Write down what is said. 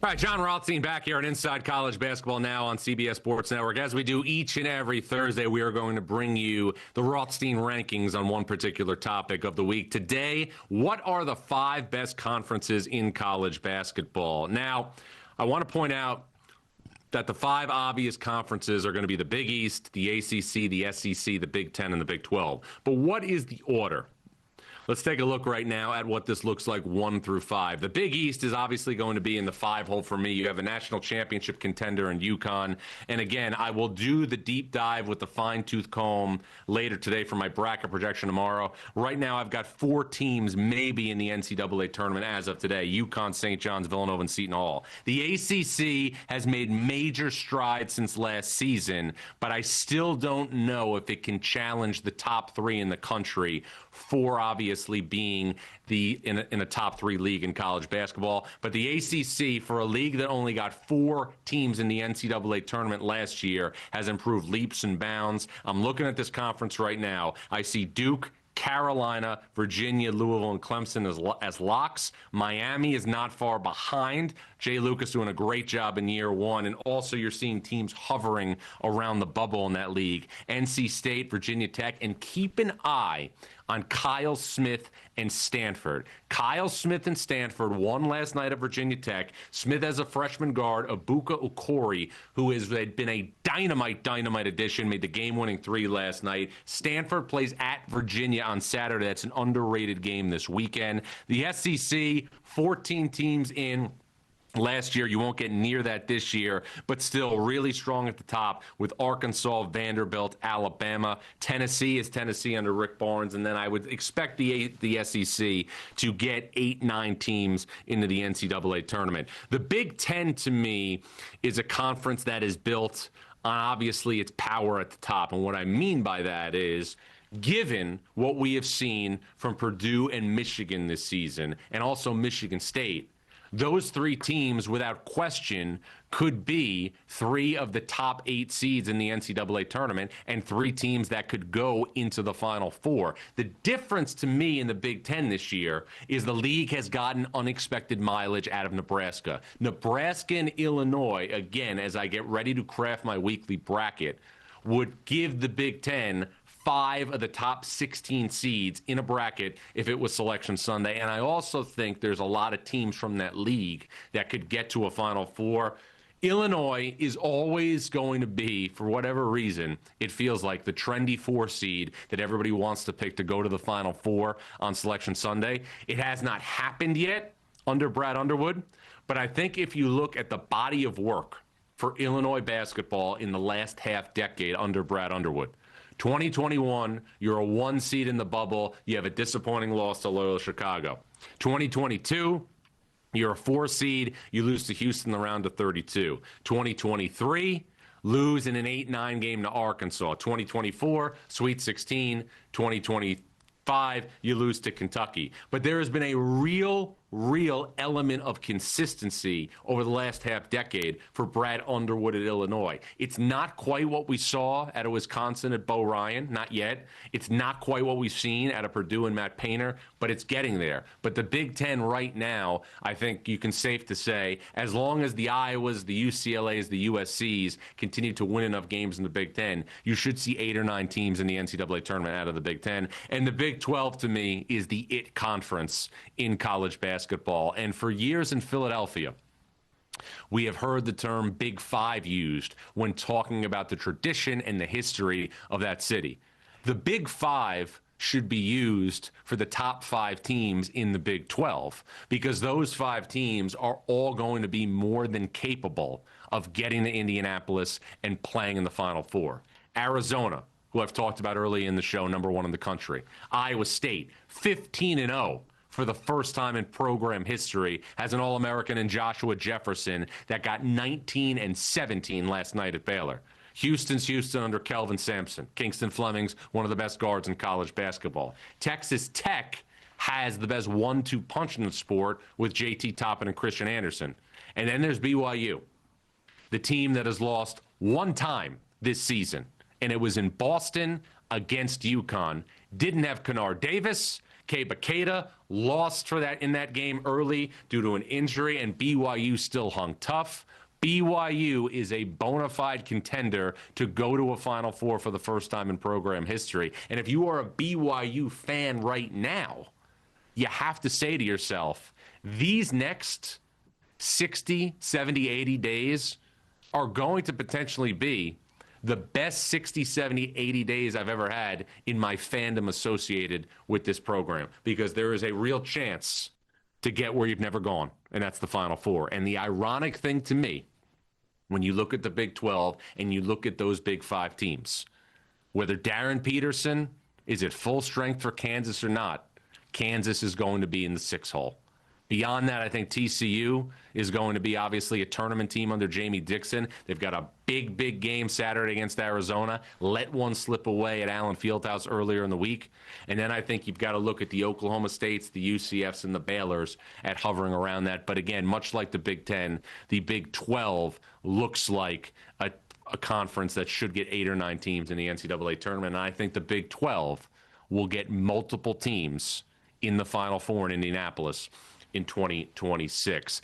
All right, Jon Rothstein back here on Inside College Basketball Now on CBS Sports Network. As we do each and every Thursday, we are going to bring you the Rothstein Rankings on one particular topic of the week. Today, what are the 5 best conferences in college basketball? Now, I want to point out that the 5 obvious conferences are going to be the Big East, the ACC, the SEC, the Big Ten, and the Big 12. But what is the order? Let's take a look right now at what this looks like 1 through 5. The Big East is obviously going to be in the 5 hole for me. You have a national championship contender in UConn. And again, I will do the deep dive with the fine-tooth comb later today for my bracket projection tomorrow. Right now, I've got 4 teams maybe in the NCAA tournament as of today: UConn, St. John's, Villanova, and Seton Hall. The ACC has made major strides since last season, but I still don't know if it can challenge the top 3 in the country, 4 obviously being in a top 3 league in college basketball. But the ACC, for a league that only got 4 teams in the NCAA tournament last year, has improved leaps and bounds. I'm looking at this conference right now. I see Duke, Carolina, Virginia, Louisville, and Clemson as locks. Miami is not far behind. Jay Lucas doing a great job in year 1. And also you're seeing teams hovering around the bubble in that league. NC State, Virginia Tech, and keep an eye on Kyle Smith and Stanford. Kyle Smith and Stanford won last night at Virginia Tech. Smith has a freshman guard, Ibuka Okori, who has been a dynamite addition, made the game-winning 3 last night. Stanford plays at Virginia on Saturday. That's an underrated game this weekend. The SEC, 14 teams in last year. You won't get near that this year, but still really strong at the top with Arkansas, Vanderbilt, Alabama. Tennessee is Tennessee under Rick Barnes, and then I would expect the SEC to get 8-9 teams into the NCAA tournament. The Big Ten, to me, is a conference that is built on, obviously, its power at the top, and what I mean by that is, given what we have seen from Purdue and Michigan this season, and also Michigan State, those 3 teams, without question, could be 3 of the top 8 seeds in the NCAA tournament and 3 teams that could go into the Final 4. The difference to me in the Big Ten this year is the league has gotten unexpected mileage out of Nebraska. Nebraska and Illinois, again, as I get ready to craft my weekly bracket, would give the Big Ten 5 of the top 16 seeds in a bracket if it was Selection Sunday. And I also think there's a lot of teams from that league that could get to a Final 4. Illinois is always going to be, for whatever reason, it feels like the trendy 4 seed that everybody wants to pick to go to the Final 4 on Selection Sunday. It has not happened yet under Brad Underwood, but I think if you look at the body of work for Illinois basketball in the last half decade under Brad Underwood, 2021, you're a 1 seed in the bubble. You have a disappointing loss to Loyola Chicago. 2022, you're a 4 seed. You lose to Houston in the round of 32. 2023, lose in an 8-9 game to Arkansas. 2024, Sweet 16. 2025, you lose to Kentucky. But there has been a real element of consistency over the last half decade for Brad Underwood at Illinois. It's not quite what we saw at Wisconsin at Bo Ryan, not yet. It's not quite what we've seen at a Purdue and Matt Painter, but it's getting there. But the Big Ten right now, I think you can safe to say, as long as the Iowas, the UCLAs, the USCs continue to win enough games in the Big Ten, you should see 8 or 9 teams in the NCAA tournament out of the Big Ten. And the Big 12, to me, is the it conference in college basketball. And for years in Philadelphia, we have heard the term Big 5 used when talking about the tradition and the history of that city. The Big 5 should be used for the top 5 teams in the Big 12 because those 5 teams are all going to be more than capable of getting to Indianapolis and playing in the Final 4. Arizona, who I've talked about early in the show, number 1 in the country. Iowa State, 15-0. For the first time in program history, has an All-American in Joshua Jefferson that got 19 and 17 last night at Baylor. Houston's Houston under Kelvin Sampson. Kingston Fleming's one of the best guards in college basketball. Texas Tech has the best 1-2 punch in the sport with JT Toppin and Christian Anderson. And then there's BYU, the team that has lost 1 time this season, and it was in Boston against UConn. Didn't have Kennard Davis, Bakeda lost for that in that game early due to an injury, and BYU still hung tough. BYU is a bona fide contender to go to a Final Four for the first time in program history. And if you are a BYU fan right now, you have to say to yourself, these next 60, 70, 80 days are going to potentially be the best 60, 70, 80 days I've ever had in my fandom associated with this program, because there is a real chance to get where you've never gone, and that's the Final Four. And the ironic thing to me, when you look at the Big 12 and you look at those Big 5 teams, whether Darren Peterson is at full strength for Kansas or not, Kansas is going to be in the 6 hole. Beyond that, I think TCU is going to be obviously a tournament team under Jamie Dixon. They've got a big, big game Saturday against Arizona. Let one slip away at Allen Fieldhouse earlier in the week. And then I think you've got to look at the Oklahoma States, the UCFs, and the Baylors at hovering around that. But again, much like the Big 10, the Big 12 looks like a conference that should get 8 or 9 teams in the NCAA tournament. And I think the Big 12 will get multiple teams in the Final Four in Indianapolis in 2026.